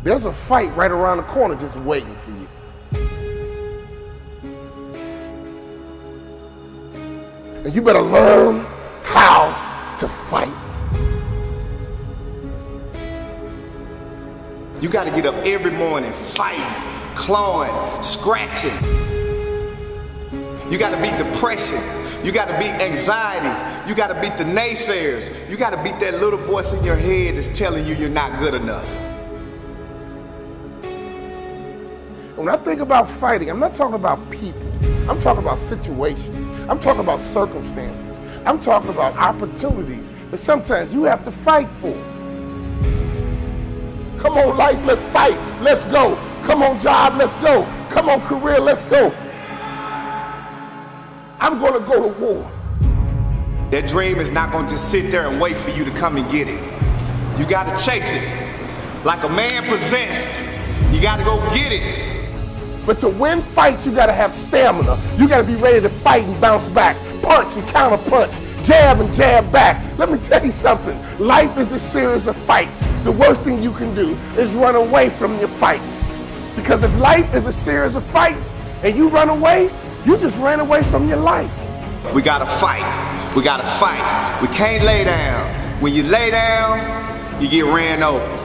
There's a fight right around the corner just waiting for you. And you better learn how to fight. You got to get up every morning fighting, clawing, scratching. You got to beat depression. You got to beat anxiety. You got to beat the naysayers. You got to beat that little voice in your head that's telling you you're not good enough. When I think about fighting, I'm not talking about people. I'm talking about situations. I'm talking about circumstances. I'm talking about opportunities that sometimes you have to fight for. Come on, life, let's fight. Let's go. Come on, job, let's go. Come on, career, let's go. I'm going to go to war. That dream is not going to just sit there and wait for you to come and get it. You got to chase it. Like a man possessed, you got to go get it. But to win fights, you got to have stamina. You got to be ready to fight and bounce back, punch and counter punch, jab and jab back. Let me tell you something. Life is a series of fights. The worst thing you can do is run away from your fights. Because if life is a series of fights and you run away, you just ran away from your life. We got to fight. We got to fight. We can't lay down. When you lay down, you get ran over.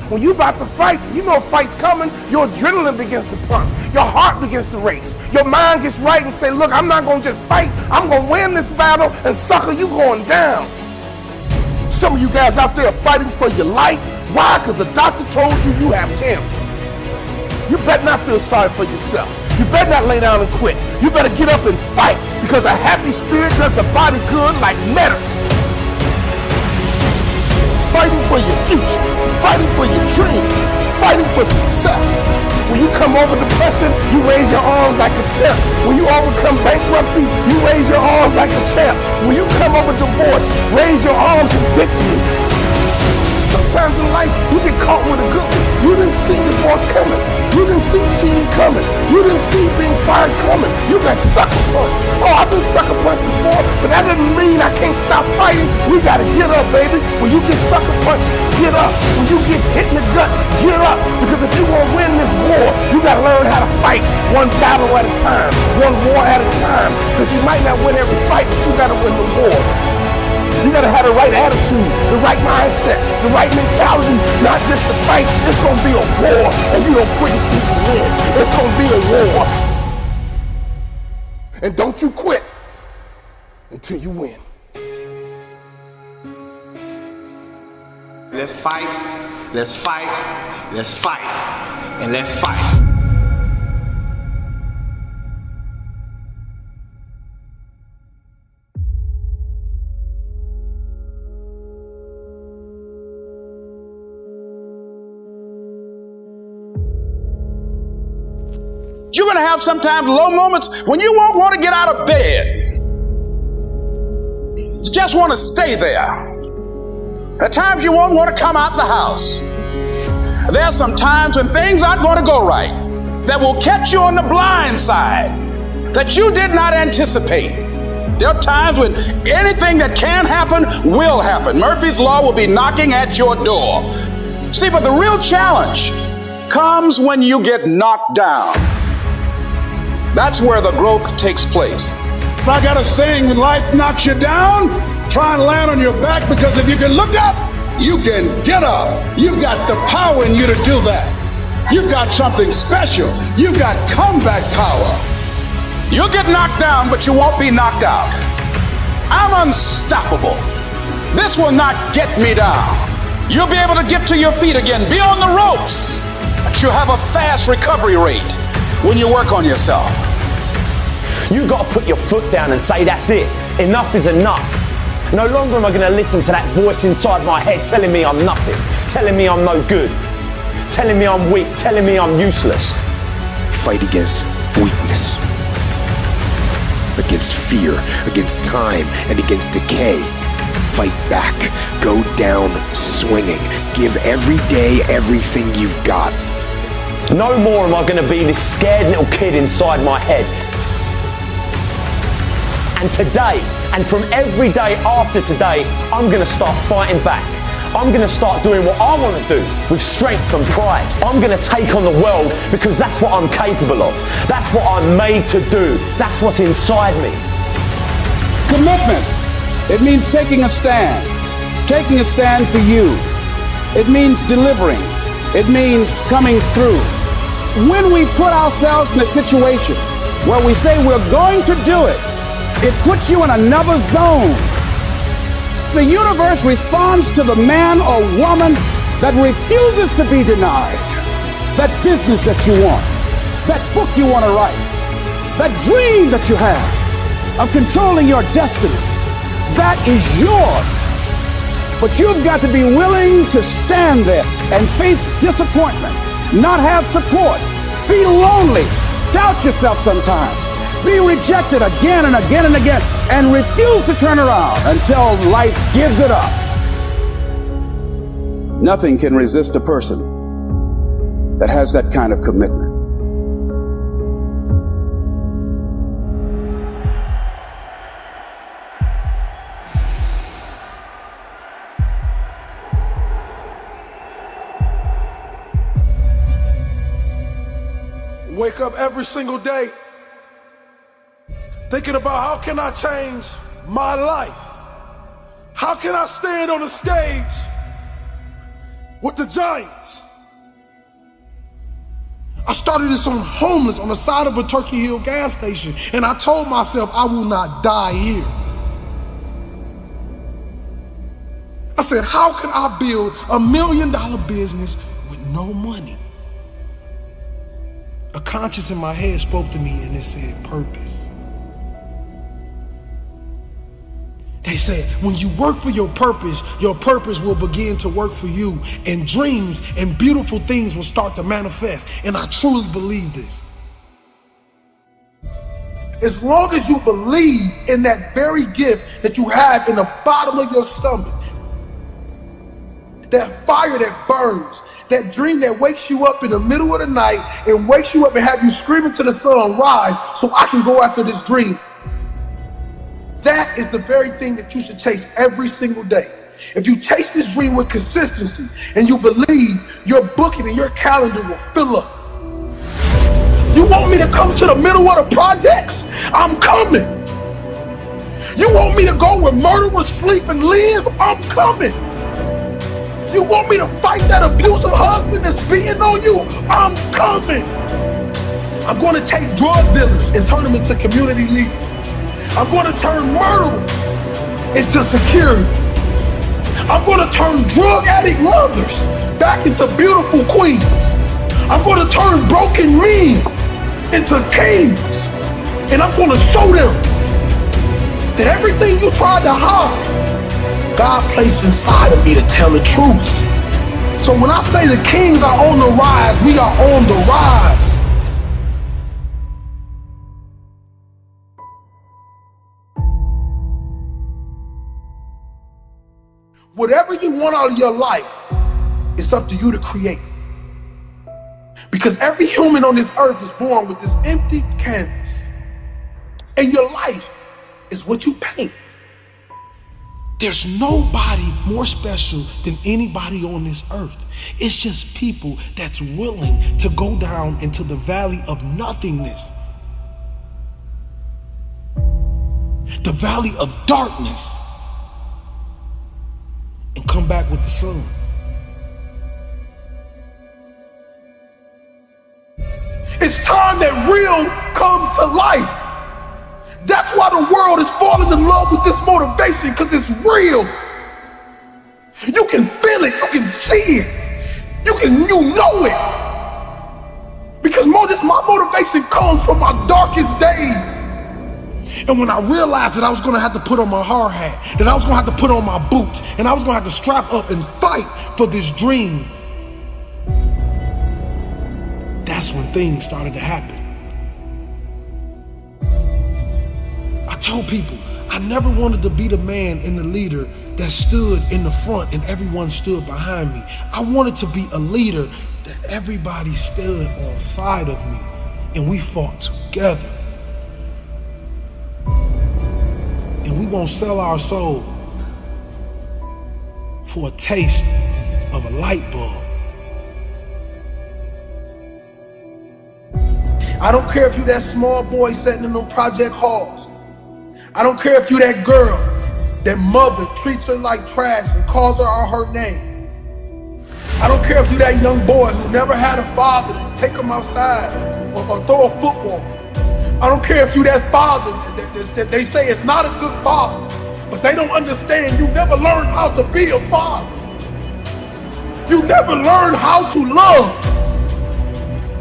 When you about to fight, you know a fight's coming, your adrenaline begins to pump. Your heart begins to race. Your mind gets right and say, look, I'm not going to just fight. I'm going to win this battle, and sucker, you going down. Some of you guys out there are fighting for your life. Why? Because the doctor told you you have cancer. You better not feel sorry for yourself. You better not lay down and quit. You better get up and fight, because a happy spirit does the body good like medicine. Fighting for your future, fighting for your dreams, fighting for success. When you come over depression, you raise your arms like a champ. When you overcome bankruptcy, you raise your arms like a champ. When you come over divorce, raise your arms in victory. Sometimes in life, you get caught with a good one. You didn't see divorce coming. You didn't see cheating coming. You didn't see being fired coming. You got sucker punched. Oh, I've been sucker punched before, but that doesn't mean I can't stop fighting. We gotta get up, baby. When you get sucker punched, get up. When you get hit in the gut, get up. Because if you want to win this war, you gotta learn how to fight one battle at a time, one war at a time. Because you might not win every fight, but you gotta win the war. You gotta have the right attitude, the right mindset, the right mentality, not just to fight. It's gonna be a war, and you don't quit until you win. It's gonna be a war. And don't you quit until you win. Let's fight, let's fight, let's fight, and let's fight. You're going to have sometimes low moments when you won't want to get out of bed. You just want to stay there. At times you won't want to come out the house. There are some times when things aren't going to go right, that will catch you on the blind side, that you did not anticipate. There are times when anything that can happen will happen. Murphy's Law will be knocking at your door. See, but the real challenge comes when you get knocked down. That's where the growth takes place. I got a saying, when life knocks you down, try and land on your back, because if you can look up, you can get up. You've got the power in you to do that. You've got something special. You've got comeback power. You'll get knocked down, but you won't be knocked out. I'm unstoppable. This will not get me down. You'll be able to get to your feet again, be on the ropes, but you have a fast recovery rate when you work on yourself. You got to put your foot down and say, that's it. Enough is enough. No longer am I going to listen to that voice inside my head telling me I'm nothing, telling me I'm no good, telling me I'm weak, telling me I'm useless. Fight against weakness, against fear, against time, and against decay. Fight back. Go down swinging. Give every day everything you've got. No more am I going to be this scared little kid inside my head. And today, and from every day after today, I'm going to start fighting back. I'm going to start doing what I want to do with strength and pride. I'm going to take on the world because that's what I'm capable of. That's what I'm made to do. That's what's inside me. Commitment. It means taking a stand. Taking a stand for you. It means delivering. It means coming through. When we put ourselves in a situation where we say we're going to do it, it puts you in another zone. The universe responds to the man or woman that refuses to be denied. That business that you want, that book you want to write, that dream that you have of controlling your destiny, that is yours. But you've got to be willing to stand there and face disappointment, not have support, be lonely, doubt yourself sometimes, be rejected again and again and again, and refuse to turn around until life gives it up. Nothing can resist a person that has that kind of commitment. Wake up every single day thinking about how can I change my life? How can I stand on the stage with the giants? I started this on homeless on the side of a Turkey Hill gas station, and I told myself I will not die here. I said, how can I build $1 million business with no money? A conscience in my head spoke to me and it said purpose. They said, when you work for your purpose will begin to work for you, and dreams and beautiful things will start to manifest. And I truly believe this. As long as you believe in that very gift that you have in the bottom of your stomach, that fire that burns, that dream that wakes you up in the middle of the night and wakes you up and have you screaming to the sun, rise so I can go after this dream. That is the very thing that you should chase every single day. If you chase this dream with consistency and you believe, your booking and your calendar will fill up. You want me to come to the middle of the projects? I'm coming. You want me to go where murderers sleep and live? I'm coming. You want me to fight that abusive husband that's beating on you? I'm coming. I'm going to take drug dealers and turn them into community leaders. I'm going to turn murderers into security. I'm going to turn drug addict mothers back into beautiful queens. I'm going to turn broken men into kings. And I'm going to show them that everything you tried to hide, God placed inside of me to tell the truth. So when I say the kings are on the rise, we are on the rise. Whatever you want out of your life, it's up to you to create. Because every human on this earth is born with this empty canvas. And your life is what you paint. There's nobody more special than anybody on this earth. It's just people that's willing to go down into the valley of nothingness. The valley of darkness. And come back with the sun. It's time that real comes to life. That's why the world is falling in love with this motivation, because it's real. You can feel it, you can see it, you know it. Because my motivation comes from my darkest days. And when I realized that I was gonna have to put on my hard hat, that I was gonna have to put on my boots, and I was gonna have to strap up and fight for this dream, that's when things started to happen. I told people I never wanted to be the man and the leader that stood in the front and everyone stood behind me. I wanted to be a leader that everybody stood on side of me and we fought together. And we won't sell our soul for a taste of a light bulb. I don't care if you that small boy sitting in them project halls. I don't care if you that girl that mother treats her like trash and calls her out her name. I don't care if you that young boy who never had a father to take him outside or throw a football. I don't care if you that father that they say is not a good father, but they don't understand you never learned how to be a father. You never learned how to love.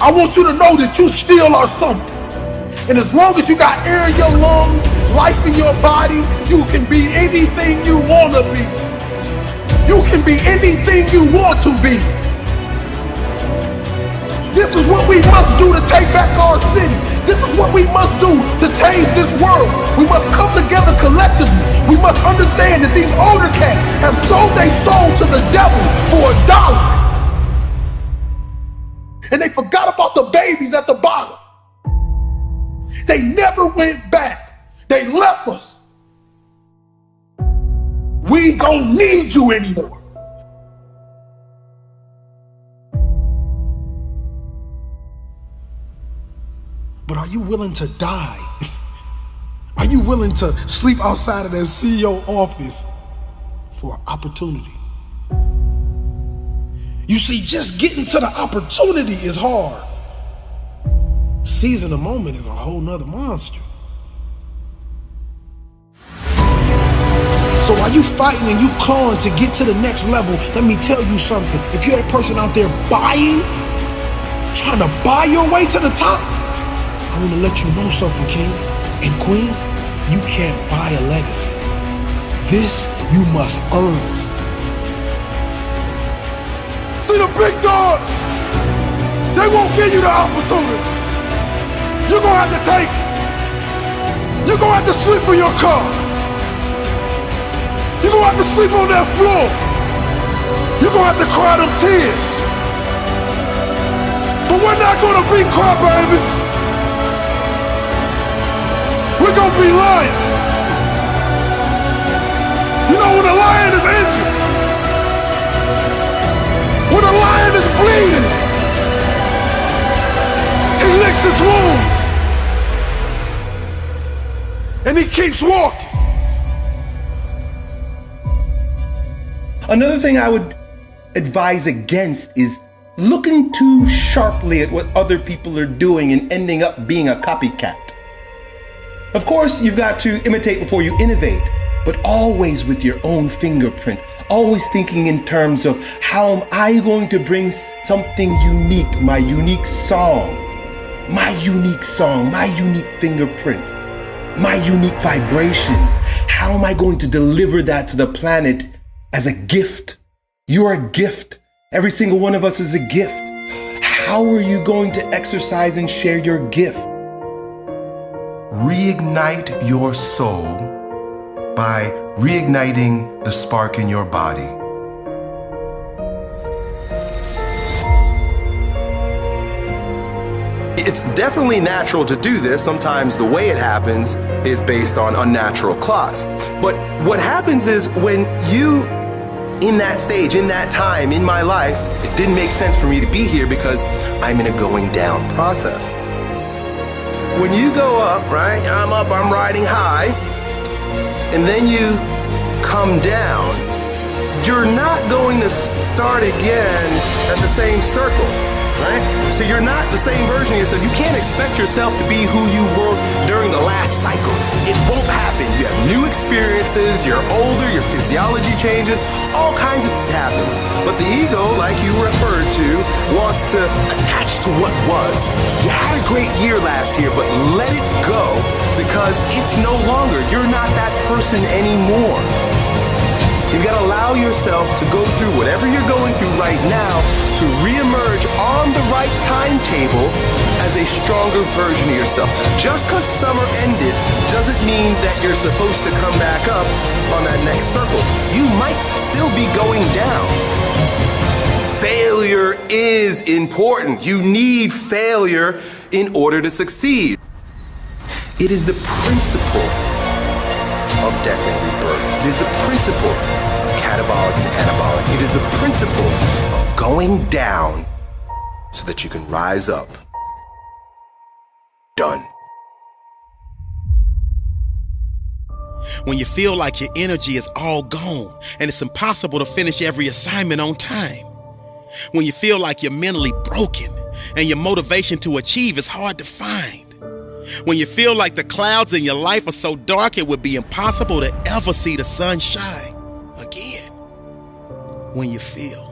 I want you to know that you still are something. And as long as you got air in your lungs, life in your body, you can be anything you want to be. You can be anything you want to be. This is what we must do to take back our city. This is what we must do to change this world. We must come together collectively. We must understand that these older cats have sold their soul to the devil for $1. And they forgot about the babies at the bottom. They never went back. They left us. We don't need you anymore. But are you willing to die? Are you willing to sleep outside of that CEO office for opportunity? You see, just getting to the opportunity is hard. Seizing the moment is a whole nother monster. So while you fighting and you clawing to get to the next level, let me tell you something. If you're a person out there trying to buy your way to the top, I want to let you know something, king and queen. You can't buy a legacy. This you must earn. See, the big dogs, they won't give you the opportunity. You're gonna have to take it. You're gonna have to sleep in your car. You're gonna have to sleep on that floor. You're gonna have to cry them tears. But we're not gonna be crybabies. We're gonna be lions. You know, when a lion is injured, when a lion is bleeding, he licks his wounds and he keeps walking. Another thing I would advise against is looking too sharply at what other people are doing and ending up being a copycat. Of course, you've got to imitate before you innovate, but always with your own fingerprint. Always thinking in terms of how am I going to bring something unique, my unique song, my unique fingerprint, my unique vibration. How am I going to deliver that to the planet as a gift? You're a gift. Every single one of us is a gift. How are you going to exercise and share your gift? Reignite your soul by reigniting the spark in your body. It's definitely natural to do this. Sometimes the way it happens is based on unnatural clocks. But what happens is when you, in that stage, in that time, in my life, it didn't make sense for me to be here because I'm in a going down process. When you go up, right, I'm up, I'm riding high, and then you come down, you're not going to start again at the same circle, right? So you're not the same version of yourself. You can't expect yourself to be who you were during the last cycle. It won't happen. You have new experiences, you're older, your physiology changes, all kinds of happens. But the ego, like you referred to, wants to attach to what was. You had a great year last year, but let it go because it's no longer. You're not that person anymore. You've got to allow yourself to go through whatever you're going through right now to reemerge on the right timetable as a stronger version of yourself. Just because summer ended doesn't mean that you're supposed to come back up on that next circle. You might still be going down. Failure is important. You need failure in order to succeed. It is the principle of death and rebirth. It is the principle of catabolic and anabolic. It is the principle of going down so that you can rise up. Done. When you feel like your energy is all gone and it's impossible to finish every assignment on time. When you feel like you're mentally broken and your motivation to achieve is hard to find. When you feel like the clouds in your life are so dark it would be impossible to ever see the sun shine again. When you feel.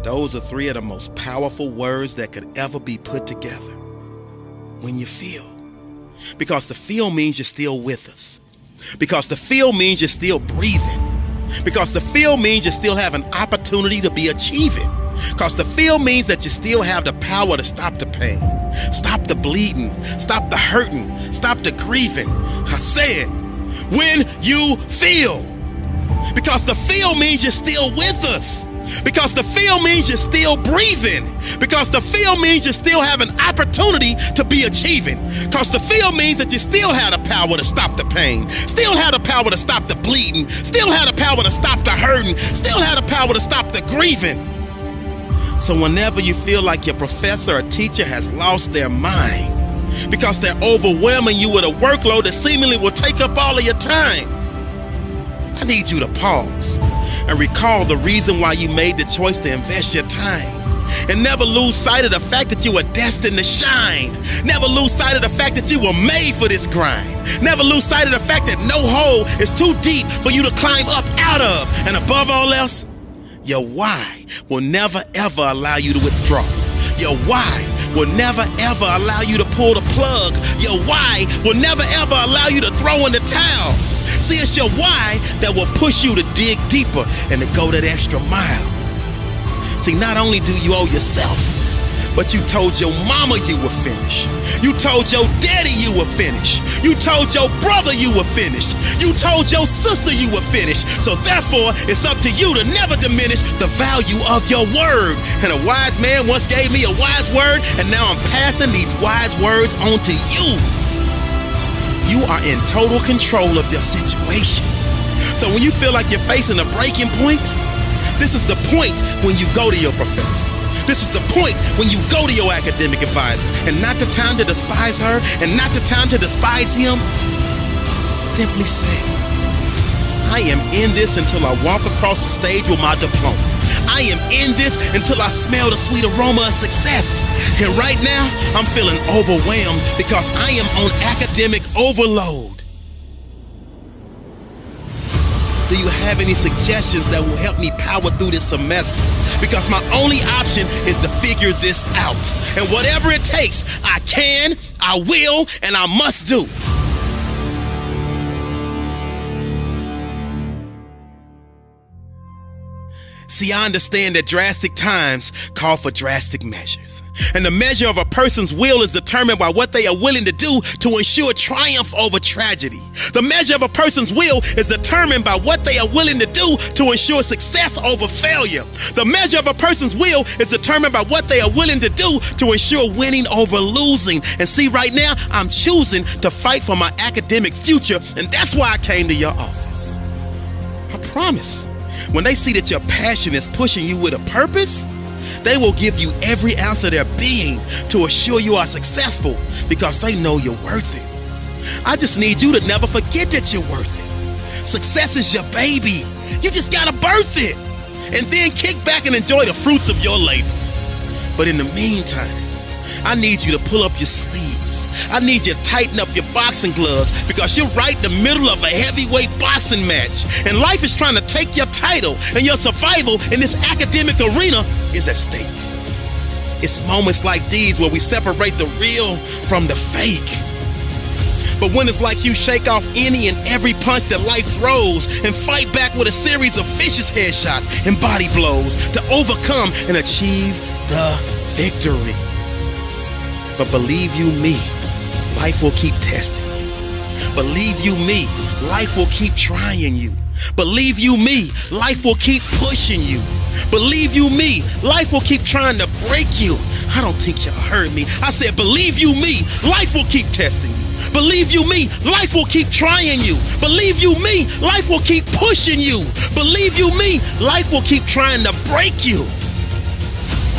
Those are three of the most powerful words that could ever be put together. When you feel. Because the feel means you're still with us. Because the feel means you're still breathing. Because the feel means you still have an opportunity to be achieving. Because the feel means that you still have the power to stop the pain, stop the bleeding, stop the hurting, stop the grieving. I said, when you feel. Because the feel means you're still with us. Because the feel means you're still breathing. Because the feel means you still have an opportunity to be achieving. Because the feel means that you still have the power to stop the pain, still have the power to stop the bleeding, still have the power to stop the hurting, still have the power to stop the grieving. So whenever you feel like your professor or teacher has lost their mind because they're overwhelming you with a workload that seemingly will take up all of your time, I need you to pause and recall the reason why you made the choice to invest your time. And never lose sight of the fact that you were destined to shine. Never lose sight of the fact that you were made for this grind. Never lose sight of the fact that no hole is too deep for you to climb up out of. And above all else, your why will never ever allow you to withdraw. Your why will never ever allow you to pull the plug. Your why will never ever allow you to throw in the towel. See, it's your why that will push you to dig deeper and to go that extra mile. See, not only do you owe yourself, but you told your mama you were finished. You told your daddy you were finished. You told your brother you were finished. You told your sister you were finished. So therefore, it's up to you to never diminish the value of your word. And a wise man once gave me a wise word, and now I'm passing these wise words on to you. You are in total control of your situation. So when you feel like you're facing a breaking point, this is the point when you go to your professor. This is the point when you go to your academic advisor, and not the time to despise her and not the time to despise him. Simply say, I am in this until I walk across the stage with my diploma. I am in this until I smell the sweet aroma of success. And right now, I'm feeling overwhelmed because I am on academic overload. Do you have any suggestions that will help me power through this semester? Because my only option is to figure this out. And whatever it takes, I can, I will, and I must do. See, I understand that drastic times call for drastic measures. And the measure of a person's will is determined by what they are willing to do to ensure triumph over tragedy. The measure of a person's will is determined by what they are willing to do to ensure success over failure. The measure of a person's will is determined by what they are willing to do to ensure winning over losing. And see, right now, I'm choosing to fight for my academic future, and that's why I came to your office. I promise. When they see that your passion is pushing you with a purpose, they will give you every ounce of their being to assure you are successful because they know you're worth it. I just need you to never forget that you're worth it. Success is your baby. You just gotta birth it and then kick back and enjoy the fruits of your labor. But in the meantime, I need you to pull up your sleeves. I need you to tighten up your boxing gloves because you're right in the middle of a heavyweight boxing match. And life is trying to take your title, and your survival in this academic arena is at stake. It's moments like these where we separate the real from the fake. But when it's like you shake off any and every punch that life throws and fight back with a series of vicious headshots and body blows to overcome and achieve the victory. But believe you me, life will keep testing you. Believe you me, life will keep trying you. Believe you me, life will keep pushing you. Believe you me, life will keep trying to break you. I don't think y'all heard me. I said, believe you me, life will keep testing you. Believe you me, life will keep trying you. Believe you me, life will keep pushing you. Believe you me, life will keep trying to break you.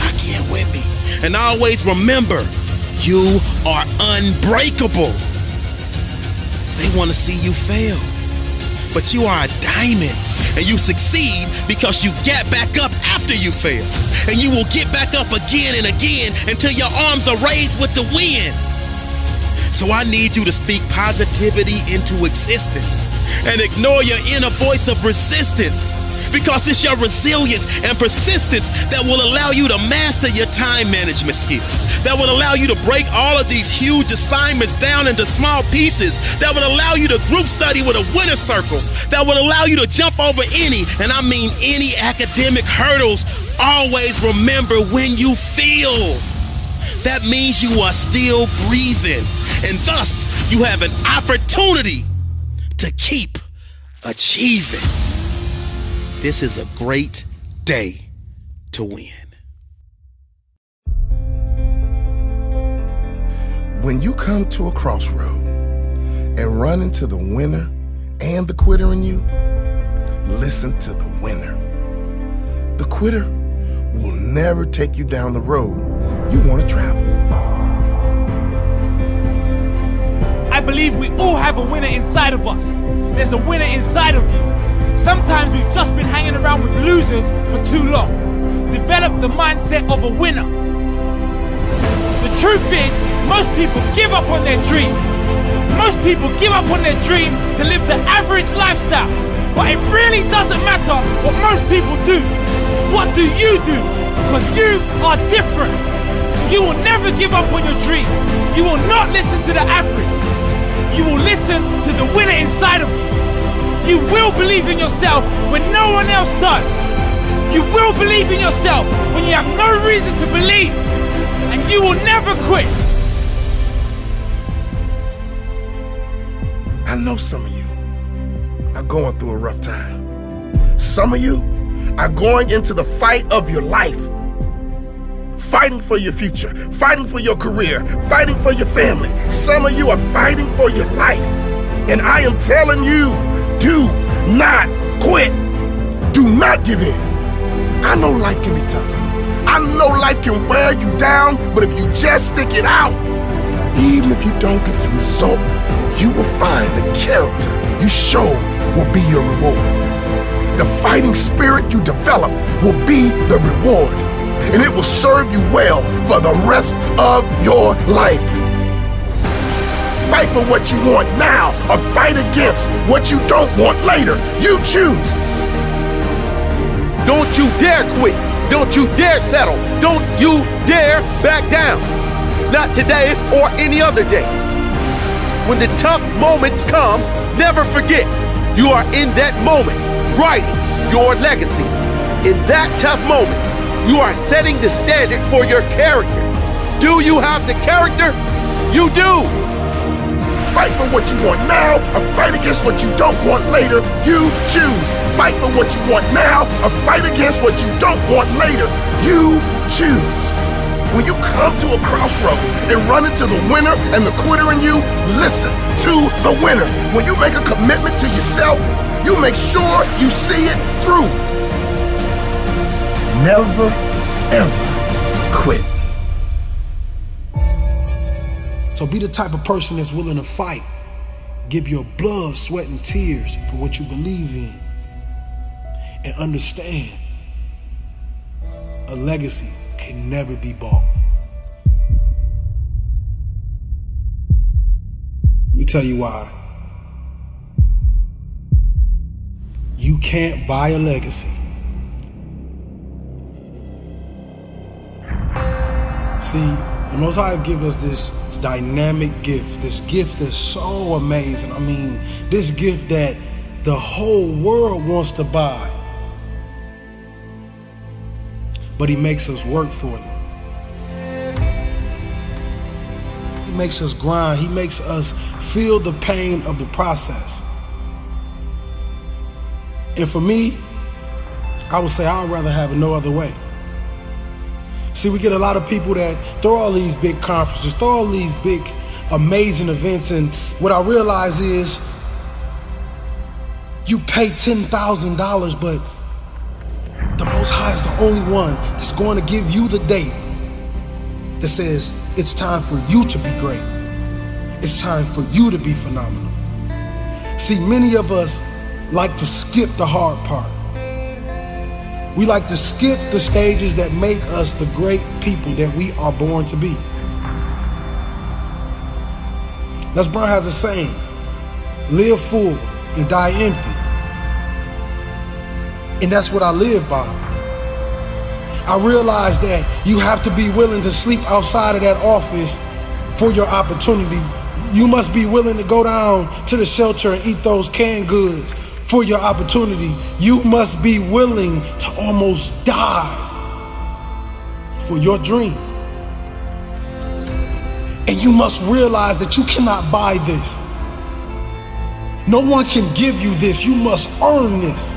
Lock in with me. And always remember, you are unbreakable. They want to see you fail. But you are a diamond, and you succeed because you get back up after you fail. And you will get back up again and again until your arms are raised with the wind. So I need you to speak positivity into existence and ignore your inner voice of resistance, because it's your resilience and persistence that will allow you to master your time management skills, that will allow you to break all of these huge assignments down into small pieces, that will allow you to group study with a winner circle, that will allow you to jump over any, and I mean any, academic hurdles. Always remember, when you feel, that means you are still breathing, and thus you have an opportunity to keep achieving. This is a great day to win. When you come to a crossroad and run into the winner and the quitter in you, listen to the winner. The quitter will never take you down the road you want to travel. I believe we all have a winner inside of us. There's a winner inside of you. Sometimes we've just been hanging around with losers for too long. Develop the mindset of a winner. The truth is, most people give up on their dream. Most people give up on their dream to live the average lifestyle. But it really doesn't matter what most people do. What do you do? Because you are different. You will never give up on your dream. You will not listen to the average. You will listen to the winner inside of you. You will believe in yourself when no one else does. You will believe in yourself when you have no reason to believe. And you will never quit. I know some of you are going through a rough time. Some of you are going into the fight of your life. Fighting for your future, fighting for your career, fighting for your family. Some of you are fighting for your life. And I am telling you, do not quit. Do not give in. I know life can be tough. I know life can wear you down, but if you just stick it out, even if you don't get the result, you will find the character you showed will be your reward. The fighting spirit you develop will be the reward, and it will serve you well for the rest of your life. Fight for what you want now, or fight against what you don't want later. You choose. Don't you dare quit. Don't you dare settle. Don't you dare back down. Not today or any other day. When the tough moments come, never forget you are in that moment writing your legacy. In that tough moment, you are setting the standard for your character. Do you have the character? You do. Fight for what you want now, or fight against what you don't want later. You choose. Fight for what you want now, or fight against what you don't want later. You choose. When you come to a crossroad and run into the winner and the quitter in you, listen to the winner. When you make a commitment to yourself, you make sure you see it through. Never, ever quit. So be the type of person that's willing to fight. Give your blood, sweat, and tears for what you believe in. And understand, a legacy can never be bought. Let me tell you why. You can't buy a legacy. See, the Most High give us this dynamic gift, this gift that's so amazing. I mean, this gift that the whole world wants to buy. But he makes us work for them. He makes us grind. He makes us feel the pain of the process. And for me, I would say I'd rather have it no other way. See, we get a lot of people that throw all these big conferences, throw all these big, amazing events, and what I realize is you pay $10,000, but the Most High is the only one that's going to give you the date that says it's time for you to be great. It's time for you to be phenomenal. See, many of us like to skip the hard part. We like to skip the stages that make us the great people that we are born to be. Les Brown has a saying, live full and die empty. And that's what I live by. I realize that you have to be willing to sleep outside of that office for your opportunity. You must be willing to go down to the shelter and eat those canned goods for your opportunity. You must be willing to almost die for your dream. And you must realize that you cannot buy this. No one can give you this. You must earn this.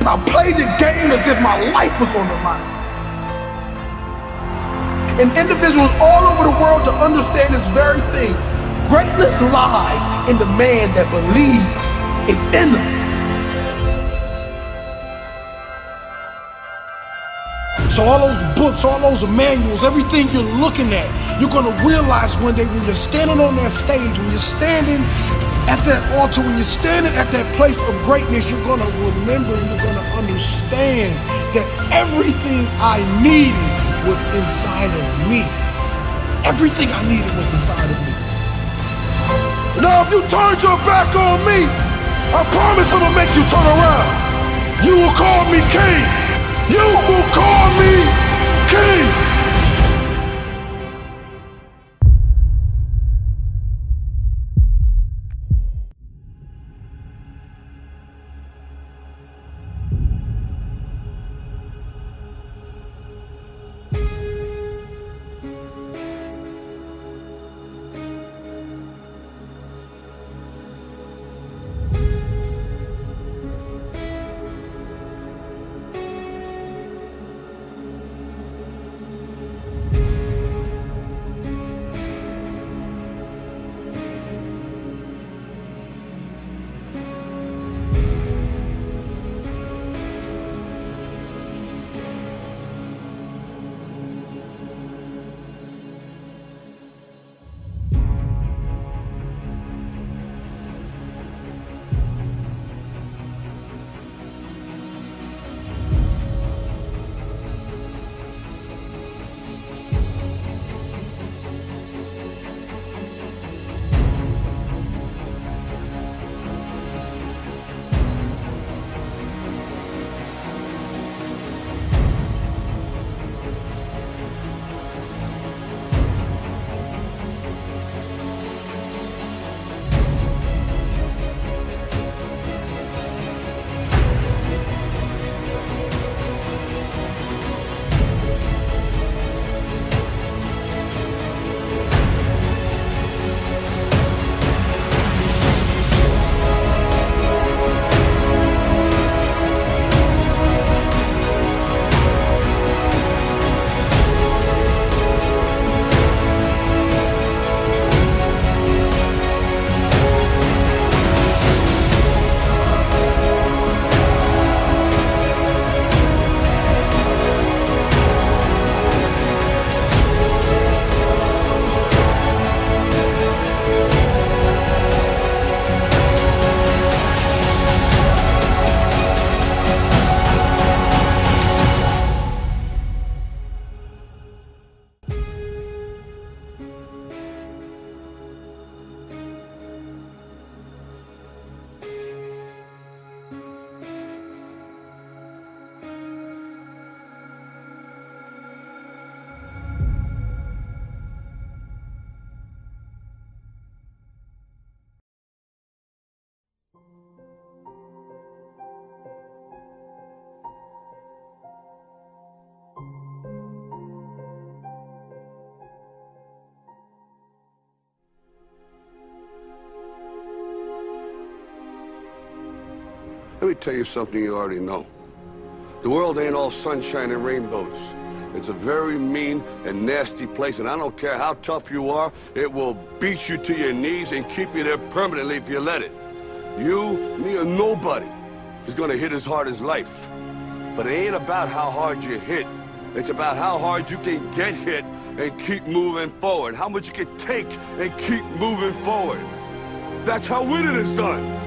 I played the game as if my life was on the line. And individuals all over the world to understand this very thing. Greatness lies in the man that believes it's in them. So all those books, all those manuals, everything you're looking at, you're gonna realize one day when you're standing on that stage, when you're standing at that altar, when you're standing at that place of greatness, you're gonna remember and you're gonna understand that everything I needed was inside of me. Everything I needed was inside of me. Now if you turned your back on me, I promise I'm gonna make you turn around. You will call me king. You will call me king. Let me tell you something you already know. The world ain't all sunshine and rainbows. It's a very mean and nasty place, and I don't care how tough you are, it will beat you to your knees and keep you there permanently if you let it. You, me, or nobody is gonna hit as hard as life. But it ain't about how hard you hit. It's about how hard you can get hit and keep moving forward. How much you can take and keep moving forward. That's how winning is done.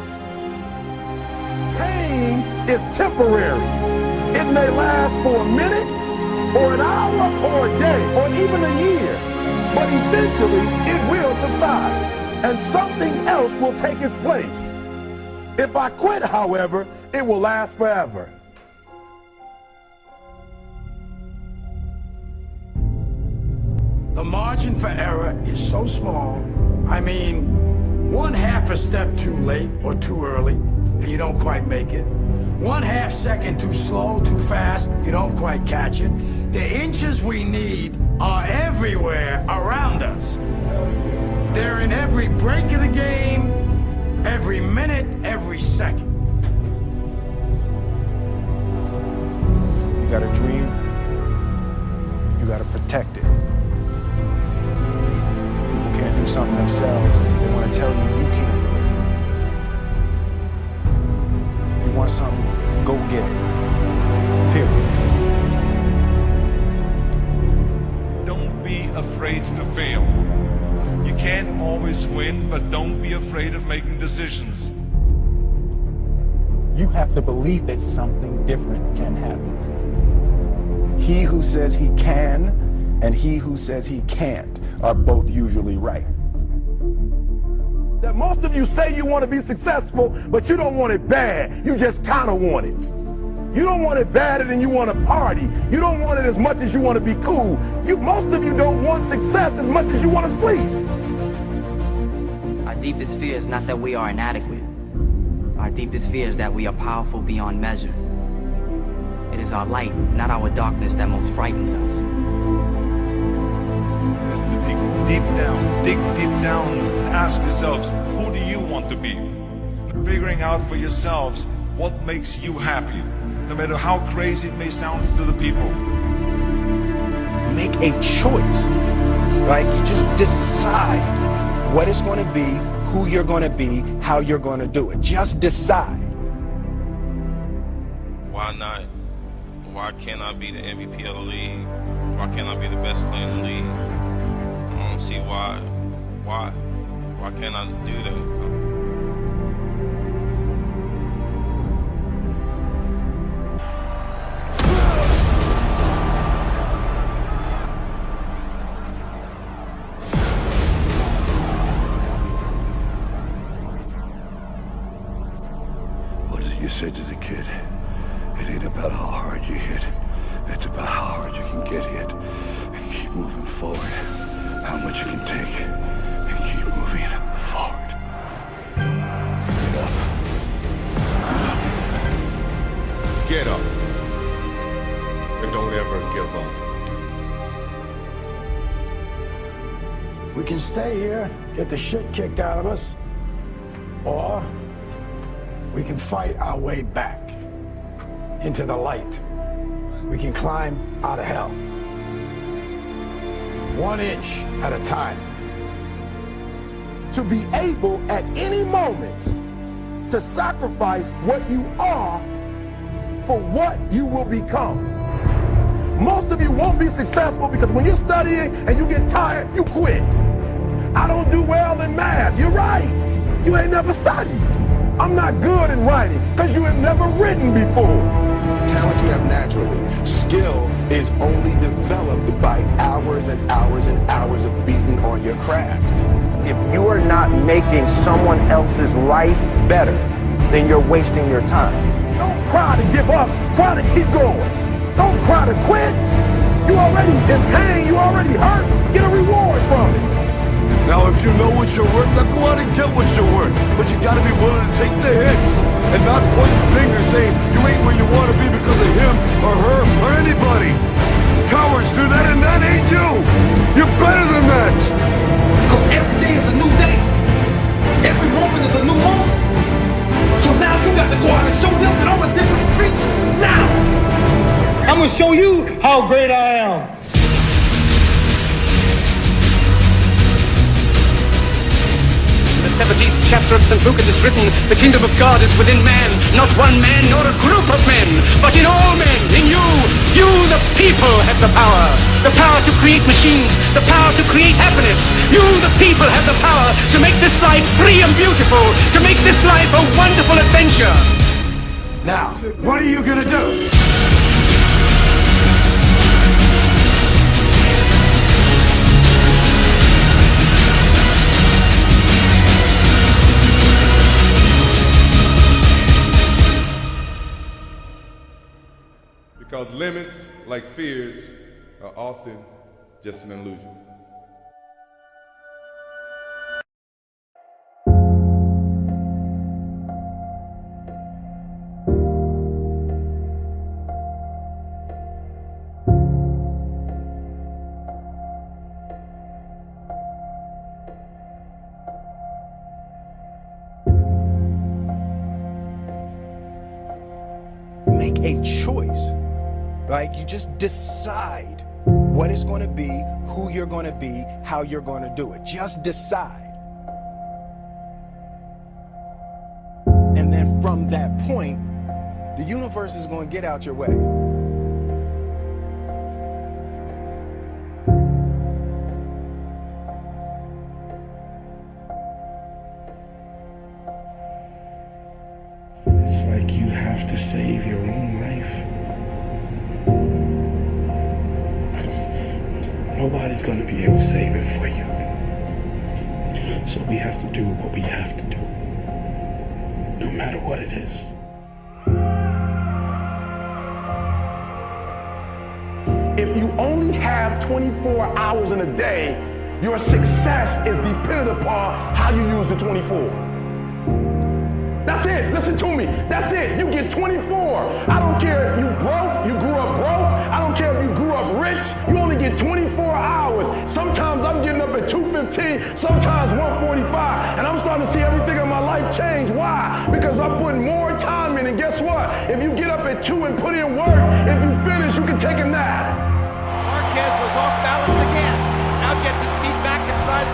Pain is temporary. It may last for a minute, or an hour, or a day, or even a year. But eventually, it will subside, and something else will take its place. If I quit, however, it will last forever. The margin for error is so small. I mean, 1/2 a step too late or too early, and you don't quite make it. 1/2 second too slow, too fast, you don't quite catch it. The inches we need are everywhere around us. They're in every break of the game, every minute, every second. You got a dream, you got to protect it. People can't do something themselves, they want to tell you you can't do it. You want something, go get it. Period. Don't be afraid to fail. You can't always win, but don't be afraid of making decisions. You have to believe that something different can happen. He who says he can and he who says he can't are both usually right. That most of you say you want to be successful, but you don't want it bad. You just kind of want it. You don't want it badder than you want to party. You don't want it as much as you want to be cool. Most of you don't want success as much as you want to sleep. Our deepest fear is not that we are inadequate. Our deepest fear is that we are powerful beyond measure. It is our light, not our darkness, that most frightens us. Dig deep down, ask yourselves, who do you want to be? Figuring out for yourselves what makes you happy, no matter how crazy it may sound to the people. Make a choice, right? You just decide what it's going to be, who you're going to be, how you're going to do it. Just decide. Why not? Why can't I be the MVP of the league? Why can't I be the best player in the league? I don't see why. Why? Why can't I do that? What is it you said to the kid? It ain't about how hard you hit. It's about how hard you can get hit and keep moving forward. How much you can take and keep moving forward. Get up. Get up. And don't ever give up. We can stay here, get the shit kicked out of us, or we can fight our way back into the light. We can climb out of hell. 1 inch at a time. To be able at any moment to sacrifice what you are for what you will become. Most of you won't be successful because when you're studying and you get tired, you quit. I don't do well in math. You're right. You ain't never studied. I'm not good in writing because you have never written before. Talent you have naturally. Skill is only developed by hours and hours and hours of beating on your craft. If you are not making someone else's life better, then you're wasting your time. Don't cry to give up. Cry to keep going. Don't cry to quit. You already in pain. You already hurt. Get a reward from it. Now, if you know what you're worth, now go out and get what you're worth. But you gotta be willing to take the hits and not point fingers saying you ain't where you want to be because of him or her or anybody. Cowards do that, and that ain't you. You're better than that. Because every day is a new day. Every moment is a new moment. So now you got to go out and show them the 17th chapter of St. Luke it is written, the kingdom of God is within man, not one man nor a group of men, but in all men, in you. You, the people, have the power to create machines, the power to create happiness. You, the people, have the power to make this life free and beautiful, to make this life a wonderful adventure. Now, what are you gonna do? Because limits, like fears, are often just an illusion. Make a choice. Like, you just decide what it's going to be, who you're going to be, how you're going to do it. Just decide. And then from that point, the universe is going to get out your way. It's like you have to save your own life. Nobody's going to be able to save it for you. So we have to do what we have to do, no matter what it is. If you only have 24 hours in a day, your success is dependent upon how you use the 24. That's it. Listen to me. That's it. You get 24. I don't care if you broke, you grew up broke. I don't care if you grew up rich. You only get 24 hours. Sometimes I'm getting up at 2:15, sometimes 1:45, and I'm starting to see everything in my life change. Why? Because I'm putting more time in, and guess what? If you get up at 2 and put in work, if you finish, you can take a nap. Marquez was off balance again. Now gets his feet back